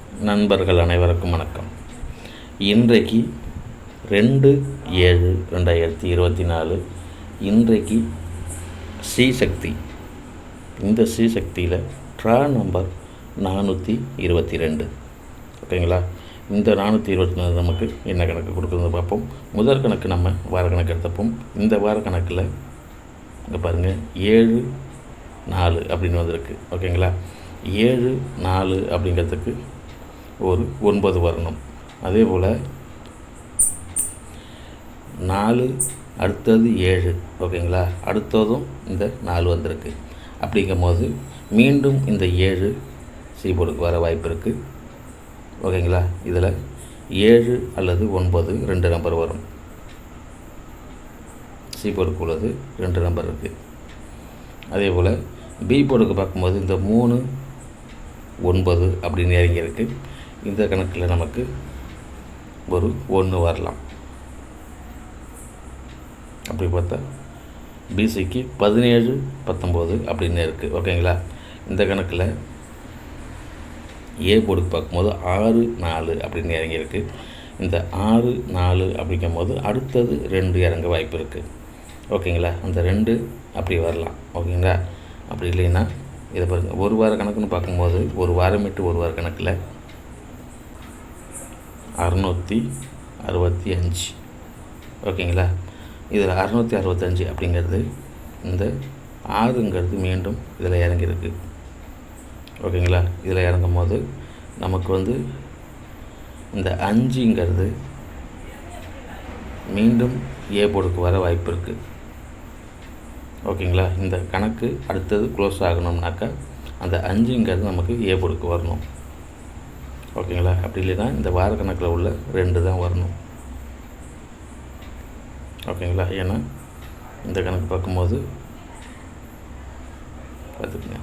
நண்பர்கள் அனைவருக்கும் வணக்கம். இன்றைக்கு 2/7/2024 இன்றைக்கு ஸ்ரீசக்தி. இந்த ஸ்ரீசக்தியில் ட்ரா நம்பர் 422. ஓகேங்களா? இந்த 422 நமக்கு என்ன கணக்கு கொடுக்குறது பார்ப்போம். முதல் கணக்கு நம்ம வார கணக்கு எடுத்தப்போம். இந்த வார கணக்கில் இங்கே பாருங்கள் 7-4 அப்படின்னு வந்திருக்கு. ஓகேங்களா? 7-4 அப்படிங்கிறதுக்கு ஒரு 9 வரணும். அதே போல் 4 அடுத்தது 7. ஓகேங்களா? அடுத்ததும் இந்த 4 வந்திருக்கு. அப்படிங்கும் போது மீண்டும் இந்த 7 சீபோர்டுக்கு வர வாய்ப்பு இருக்குது. ஓகேங்களா? இதில் 7 அல்லது 9 2 நம்பர் வரும். சீபோர்டுக்கு உள்ளது 2 நம்பர் இருக்குது. அதே போல் பி போர்டுக்கு பார்க்கும்போது இந்த 3-9 அப்படின்னு இறங்கியிருக்கு. இந்த கணக்கில் நமக்கு ஒரு 1 வரலாம். அப்படி பார்த்தா பிசிக்கு 17-19 அப்படின்னு இருக்குது. ஓகேங்களா? இந்த கணக்கில் ஏ போர்டுக்கு பார்க்கும்போது 6-4 அப்படின்னு இறங்கியிருக்கு. இந்த 6-4 அப்படிங்கும்போது அடுத்தது 2 இறங்க வாய்ப்பு இருக்குது. ஓகேங்களா? அந்த 2 அப்படி வரலாம். ஓகேங்களா? அப்படி இல்லைன்னா இதை பாருங்கள், ஒரு வார கணக்குன்னு பார்க்கும்போது ஒரு வாரம் விட்டு ஒரு வார கணக்கில் 665. ஓகேங்களா? இதில் 665 அப்படிங்கிறது இந்த 6ங்கிறது மீண்டும் இதில் இறங்கியிருக்கு. ஓகேங்களா? இதில் இறங்கும் போது நமக்கு இந்த 5ங்கிறது மீண்டும் ஏ போர்டுக்கு வர வாய்ப்பு இருக்குது. ஓகேங்களா? இந்த கணக்கு அடுத்தது க்ளோஸ் ஆகணும்னாக்கா அந்த 5ங்கிறது நமக்கு ஏ போர்டுக்கு வரணும். ஓகேங்களா? அப்படி இல்லைன்னா இந்த வார கணக்கில் உள்ள 2 தான் வரணும். ஓகேங்களா? ஏன்னா இந்த கணக்கு பார்க்கும்போது பார்த்துக்குங்க,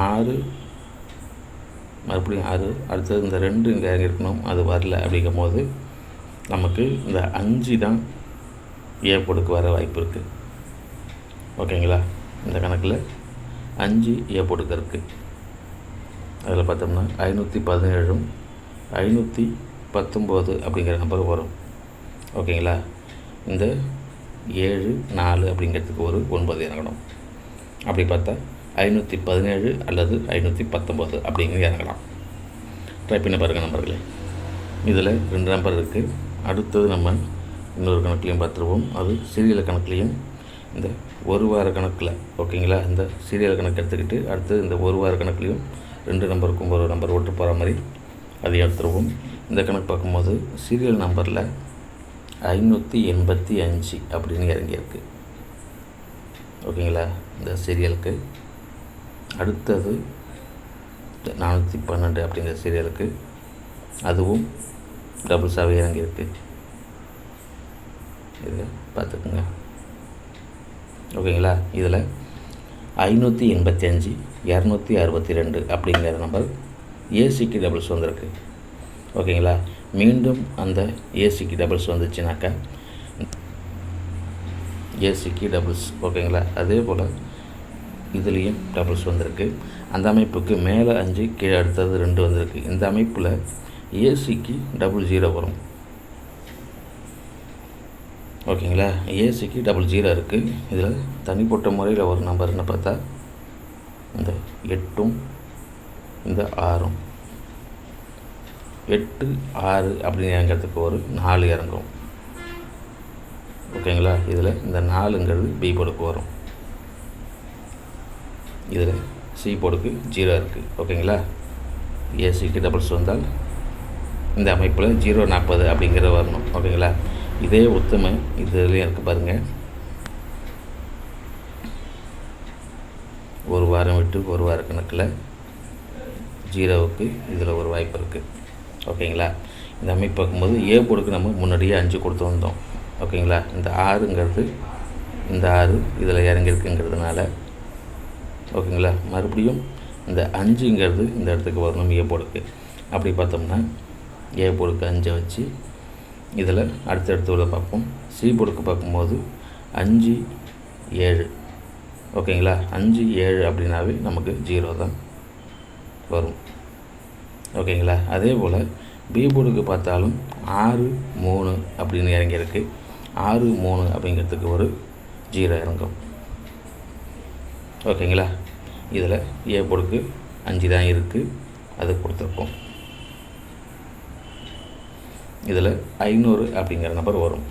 6 மறுபடியும் 6 அடுத்தது இந்த 2 இங்கே இருக்கணும், அது வரல. அப்படிங்கும் போது நமக்கு இந்த 5 தான் ஏ போர்டுக்கு வர வாய்ப்பு இருக்குது. ஓகேங்களா? இந்த கணக்கில் 5 ஏ போர்டுக்கு இருக்குது. அதில் பார்த்தோம்னா 517 519 அப்படிங்கிற நம்பர் வரும். ஓகேங்களா? இந்த 7-4 அப்படிங்கிறதுக்கு ஒரு 9 இறங்கணும். அப்படி பார்த்தா 517 அல்லது 519 அப்படிங்கிற இறங்கலாம். ட்ரை பண்ணி பாருங்கள் நம்பர்களே. இதில் 2 நம்பர் இருக்குது. அடுத்தது நம்ம இன்னொரு கணக்குலையும் பார்த்துருவோம். அது சீரியல் கணக்குலையும் இந்த ஒரு வார கணக்கில். ஓகேங்களா? இந்த சீரியல் கணக்கு எடுத்துக்கிட்டு அடுத்தது இந்த ஒரு வார கணக்குலையும் 2 நம்பருக்கும் ஒரு நம்பர் ஓட்டு போகிற மாதிரி அதையும் எடுத்துருவோம். இந்த கணக்கு பார்க்கும்போது சீரியல் நம்பரில் 585 அப்படின்னு இறங்கியிருக்கு. ஓகேங்களா? இந்த சீரியலுக்கு அடுத்தது 412 அப்படிங்கிற சீரியலுக்கு அதுவும் டபுள்ஸாகவே இறங்கியிருக்கு. இது பார்த்துக்குங்க. ஓகேங்களா? இதில் 585 262 அப்படிங்கிற நம்பர் ஏசிக்கு டபுள்ஸ் வந்திருக்கு. ஓகேங்களா? மீண்டும் அந்த ஏசிக்கு டபுள்ஸ் வந்துச்சுனாக்கா ஏசிக்கு டபுள்ஸ். ஓகேங்களா? அதே போல் இதுலேயும் டபுள்ஸ் வந்திருக்கு. அந்த அமைப்புக்கு மேலே 5 கீழே அடுத்தது 2 வந்திருக்கு. இந்த அமைப்பில் ஏசிக்கு 00 வரும். ஓகேங்களா? ஏசிக்கு 00 இருக்குது. இதில் தனிப்பட்ட முறையில் ஒரு நம்பர்னு பார்த்தா இந்த 8ம் இந்த 6ம் 8-6 அப்படின்னு இறங்கிறதுக்கு ஒரு 4 இறங்கும். ஓகேங்களா? இதில் இந்த 4ங்கிறது பி போர்டுக்கு வரும். இதில் சி போர்டுக்கு 0 இருக்குது. ஓகேங்களா? ஏசிக்கு டபுள்ஸ் வந்தால் இந்த அமைப்பில் 040 அப்படிங்கிறது வரணும். ஓகேங்களா? இதே ஒத்துமை இதுலேயும் இருக்குது பாருங்கள். ஒரு வாரம் விட்டு ஒரு வார கணக்கில் 0வுக்கு இதில் ஒரு வாய்ப்பு இருக்குது. ஓகேங்களா? இந்த அமைப்பு பார்க்கும்போது ஏ போர்டுக்கு நம்ம முன்னாடியே 5 கொடுத்து வந்தோம். ஓகேங்களா? இந்த 6ங்கிறது இந்த 6 இதில் இறங்கியிருக்குங்கிறதுனால ஓகேங்களா மறுபடியும் இந்த 5ங்கிறது இந்த இடத்துக்கு வரணும் ஏ போர்டுக்கு. அப்படி பார்த்தோம்னா ஏ போர்டுக்கு 5 வச்சு இதில் அடுத்தடுத்து உள்ள பார்ப்போம். சி போர்டுக்கு பார்க்கும்போது 5 7 ஓகேங்களா. 5 7 அப்படின்னாவே நமக்கு 0 தான். வரும். ஓகேங்களா? அதே போல் பி போர்டுக்கு பார்த்தாலும் 6 3 அப்படின்னு இறங்கியிருக்கு. 6 3 அப்படிங்கிறதுக்கு ஒரு 0 இறங்கும். ஓகேங்களா? இதில் ஏ போர்டுக்கு 5 தான் இருக்குது, அது கொடுத்துருக்கோம். இதில் 500 அப்படிங்கிற நம்பர் வரும்.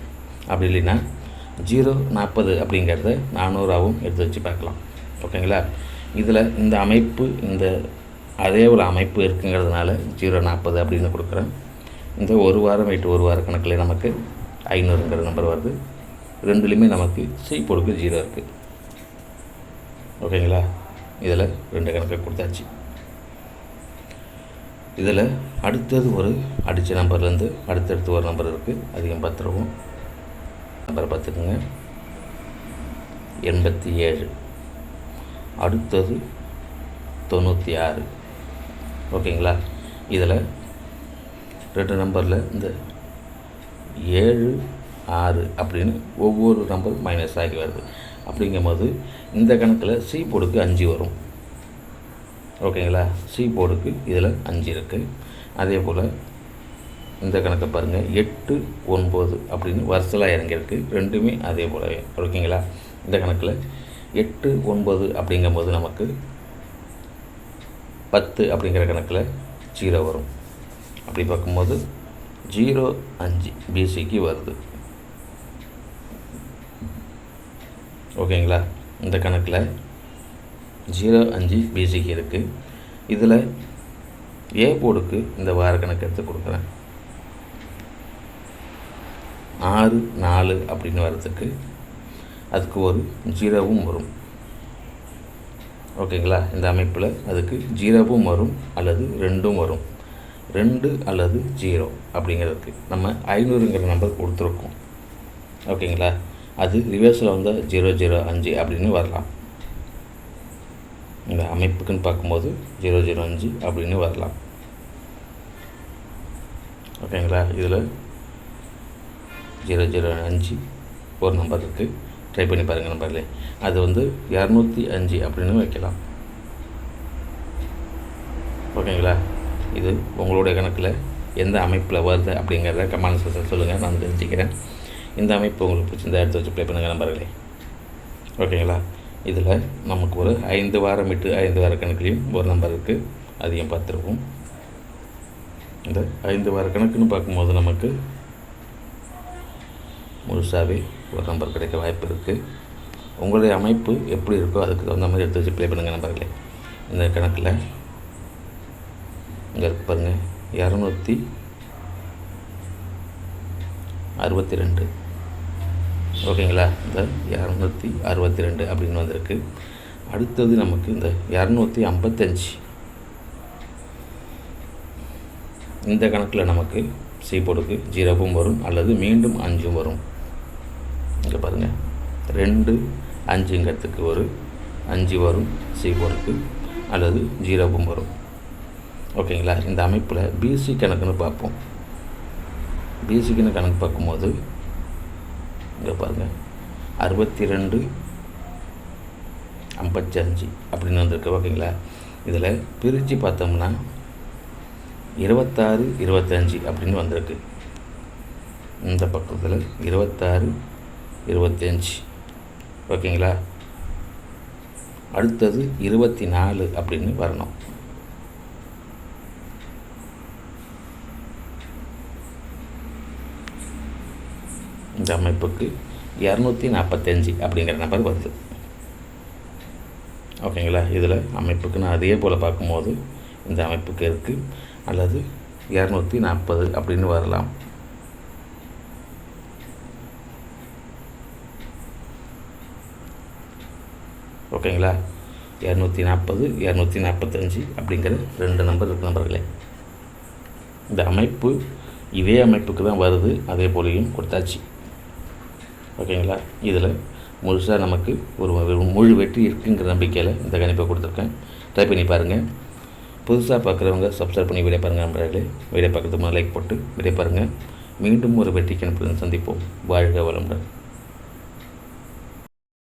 அப்படி இல்லைன்னா 040 அப்படிங்கிறத 400ஆகவும் எடுத்து வச்சு பார்க்கலாம். ஓகேங்களா? இதில் இந்த அமைப்பு அதே ஒரு அமைப்பு இருக்குங்கிறதுனால 040 அப்படின்னு கொடுக்குறேன். இந்த ஒரு வாரம் வெயிட்டு ஒரு வார கணக்கில் நமக்கு 500ங்கிற நம்பர் வருது. ரெண்டுலேயுமே நமக்கு சி போர்டுக்கு 0 இருக்குது. ஓகேங்களா? இதில் 2 கணக்கு கொடுத்தாச்சு. இதில் அடுத்தது ஒரு அடித்த நம்பர்லேருந்து அடுத்தடுத்து ஒரு நம்பர் இருக்குது, அதிகம் பார்த்துருவோம். நம்பரை பார்த்துக்குங்க. 87. அடுத்தது 96. ஓகேங்களா? இதில் 2 நம்பரில் இந்த 7 6 அப்படின்னு ஒவ்வொரு நம்பர் மைனஸ் ஆகி வருது. அப்படிங்கும்போது இந்த கணக்கில் சி போர்டுக்கு 5 வரும். ஓகேங்களா? சி போர்டுக்கு இதில் 5 இருக்குது. அதே போல் இந்த கணக்கை பாருங்கள், 8 9 அப்படின்னு வருஷலாக இறங்கியிருக்கு. ரெண்டுமே அதே போல். ஓகேங்களா? இந்த கணக்கில் 8 9 அப்படிங்கும்போது நமக்கு 10 அப்படிங்கிற கணக்கில் 0 வரும். அப்படி பார்க்கும்போது 0 5 பிசிக்கு வருது. ஓகேங்களா? இந்த கணக்கில் 0 5 பிசிக்கு இருக்குது. இதில் ஏ போர்டுக்கு இந்த வார கணக்கு எடுத்து கொடுக்குறேன். 6 4 அப்படின்னு வர்றதுக்கு அதுக்கு ஒரு 0வும் வரும். ஓகேங்களா? இந்த அமைப்பில் அதுக்கு 0வும் வரும் அல்லது 2ம் வரும். 2 அல்லது 0 அப்படிங்கிறதுக்கு நம்ம 500ங்கிற நம்பர் கொடுத்துருக்கோம். ஓகேங்களா? அது ரிவர்ஸில் வந்தால் 005 அப்படின்னு வரலாம். இந்த அமைப்புக்குன்னு பார்க்கும்போது 005 அப்படின்னு வரலாம். ஓகேங்களா? இதில் 005 ஒரு நம்பர் இருக்குது. ட்ரை பண்ணி பாருங்கள் நம்பர்லேயே. அது 205 அப்படின்னு வைக்கலாம். ஓகேங்களா? இது உங்களுடைய கணக்கில் எந்த அமைப்பில் வருது அப்படிங்கிறத கமெண்ட் செக்ஷன் சொல்லுங்கள், நான் தெரிஞ்சுக்கிறேன். இந்த அமைப்பு உங்களுக்கு பிடிச்சிருந்தா எடுத்து வச்சு ப்ளே பண்ணுங்கள் நம்பர்களே. ஓகேங்களா? இதில் நமக்கு ஒரு 5 வாரம் விட்டு 5 வார கணக்குலேயும் ஒரு நம்பர் இருக்குது, அதையும் பார்த்துருவோம். இந்த 5 வார கணக்குன்னு பார்க்கும்போது நமக்கு முழுசாகவே ஒரு நம்பர் கிடைக்க வாய்ப்பு இருக்குது. உங்களுடைய அமைப்பு எப்படி இருக்கோ அதுக்கு தகுந்த மாதிரி எடுத்து வச்சு ப்ளே பண்ணுங்கள் நம்பர்களே. இந்த கணக்கில் இங்கே இருக்கு பாருங்கள், 262. ஓகேங்களா? இந்த 262 அப்படின்னு வந்திருக்கு. அடுத்தது நமக்கு இந்த 255. இந்த கணக்கில் நமக்கு சி போர்டுக்கு 0வும் வரும் அல்லது மீண்டும் 5ம் வரும். இங்கே பாருங்கள், 2 5ங்கிறதுக்கு ஒரு 5 வரும் சி போர்டுக்கு, அல்லது 0வும் வரும். ஓகேங்களா? இந்த அமைப்பில் பிசி கணக்குன்னு பார்ப்போம். பிசிக்குன்னு கணக்கு பார்க்கும்போது இங்கே பாருங்கள், 62 55 அப்படின்னு வந்திருக்கு. ஓகேங்களா? இதில் பிரித்து பார்த்தோம்னா 26 25 அப்படின்னு வந்திருக்கு. இந்த பக்கத்தில் 26 25. ஓகேங்களா? அடுத்தது 24 அப்படின்னு வரணும். இந்த அமைப்புக்கு 245 அப்படிங்கிற நம்பர் வருது. ஓகேங்களா? இதில் அமைப்புக்கு நான் அதே போல் பார்க்கும்போது இந்த அமைப்புக்கு இருக்குது, அல்லது 240 அப்படின்னு வரலாம். ஓகேங்களா? 240 245 அப்படிங்கிற 2 நம்பர் இருக்குது நம்பர்களே. இந்த அமைப்பு இதே அமைப்புக்கு தான் வருது, அதே போலையும் கொடுத்தாச்சு. ஓகேங்களா? இதில் முழுசாக நமக்கு ஒரு முழு வெற்றி இருக்குங்கிற நம்பிக்கையில் இந்த கணிப்பை கொடுத்துருக்கேன். ட்ரை பண்ணி பாருங்கள். புதுசாக பார்க்குறவங்க சப்ஸ்கிரைப் பண்ணி வீடியோ பாருங்கள் நம்பர்களே. வீடியோ பார்க்குறதுக்கு லைக் போட்டு வீடியோ பாருங்கள். மீண்டும் ஒரு வெற்றி கணிப்புடன் சந்திப்போம். வாழ்க வளமுடன்.